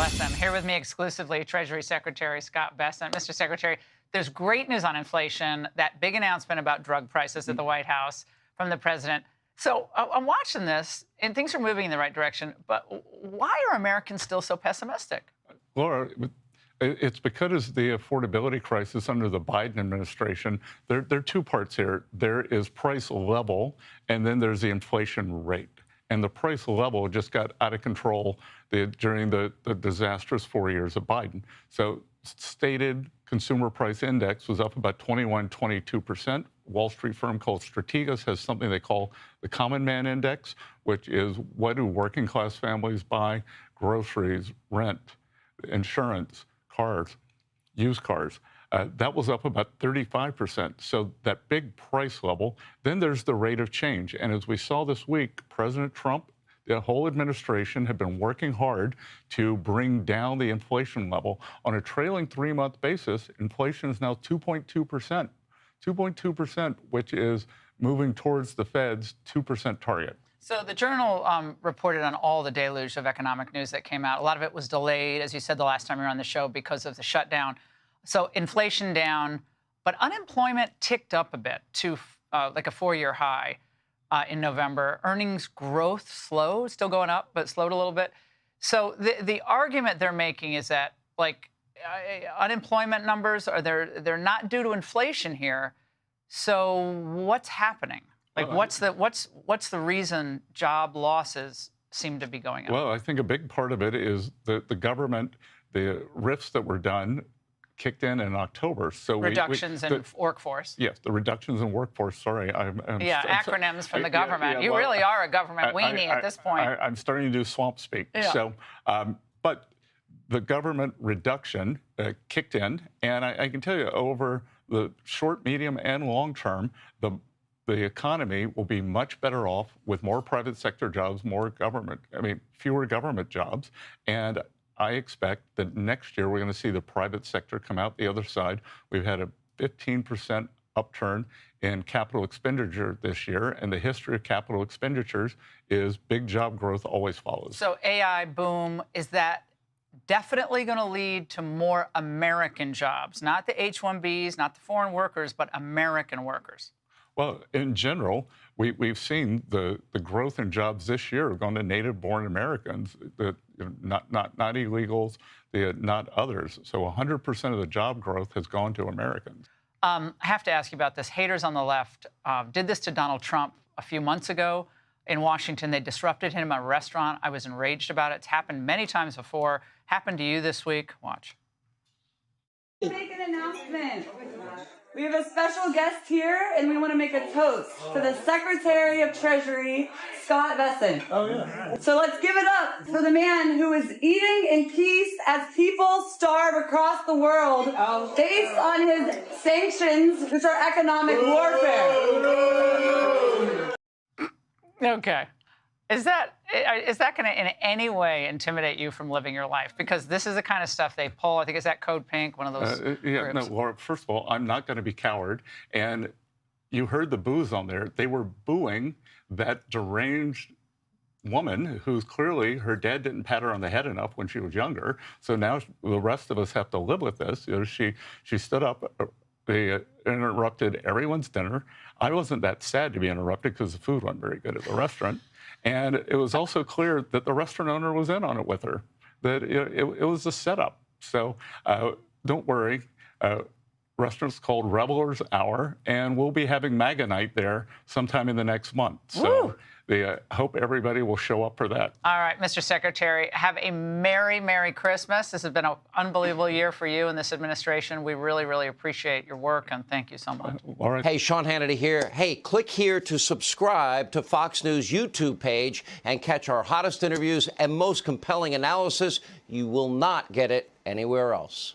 lesson. Here with me exclusively, Treasury Secretary Scott Bessent. Mr. Secretary, there's great news on inflation, that big announcement about drug prices at the White House from the president. So I'm watching this, and things are moving in the right direction. But why are Americans still so pessimistic? Laura, it's because of the affordability crisis under the Biden administration. There are two parts here. There is price level, and then there's the inflation rate. And the price level just got out of control during the disastrous 4 years of Biden. So stated consumer price index was up about 22%. Wall Street firm called Strategas has something they call the common man index, which is what do working class families buy? Groceries, rent, insurance, cars, used cars. That was up about 35%. So that big price level. Then there's the rate of change. And as we saw this week, President Trump, the whole administration have been working hard to bring down the inflation level. On a trailing 3-month basis, inflation is now 2.2%. 2.2%, which is moving towards the Fed's 2% target. So the Journal reported on all the deluge of economic news that came out. A lot of it was delayed, as you said the last time you were on the show, because of the shutdown. So inflation down, but unemployment ticked up a bit to like a 4-year high in November. Earnings growth slowed, still going up, but slowed a little bit. So the argument they're making is that unemployment numbers they're not due to inflation here. So what's happening? Like, what's the reason job losses seem to be going up? Well, I think a big part of it is the government, the RIFs that were done kicked in October. So reductions in workforce. Yes, the reductions in workforce. Sorry, acronyms from the government. You really are a government weenie at this point. I'm starting to do swamp speak. Yeah. So, but the government reduction kicked in, and I can tell you over the short, medium, and long term, the economy will be much better off with more private sector jobs, fewer government jobs. And I expect that next year we're going to see the private sector come out the other side. We've had a 15% upturn in capital expenditure this year, and the history of capital expenditures is big job growth always follows. So AI boom, is that definitely going to lead to more American jobs, not the H-1Bs, not the foreign workers, but American workers? Well, in general, we've seen the growth in jobs this year have gone to native-born Americans, not illegals, not others. So 100% of the job growth has gone to Americans. I have to ask you about this. Haters on the left did this to Donald Trump a few months ago in Washington. They disrupted him at a restaurant. I was enraged about it. It's happened many times before. Happened to you this week. Watch. Make an announcement. We have a special guest here, and we want to make a toast to the Secretary of Treasury, Scott Bessent. Oh, yeah. So let's give it up for the man who is eating in peace as people starve across the world based on his sanctions, which are economic warfare. Okay. Is that going to in any way intimidate you from living your life? Because this is the kind of stuff they pull. I think it's that Code Pink, one of those groups. No, Laura, first of all, I'm not going to be coward. And you heard the boos on there. They were booing that deranged woman who's clearly, her dad didn't pat her on the head enough when she was younger. So now the rest of us have to live with this. She stood up. They interrupted everyone's dinner. I wasn't that sad to be interrupted because the food wasn't very good at the restaurant. And it was also clear that the restaurant owner was in on it with her, that it was a setup. So don't worry. Restaurant's called Revelers Hour, and we'll be having MAGA night there sometime in the next month. So I hope everybody will show up for that. All right, Mr. Secretary, have a Merry, Merry Christmas. This has been an unbelievable year for you and this administration. We really, really appreciate your work, and thank you so much. All right. Hey, Sean Hannity here. Hey, click here to subscribe to Fox News YouTube page and catch our hottest interviews and most compelling analysis. You will not get it anywhere else.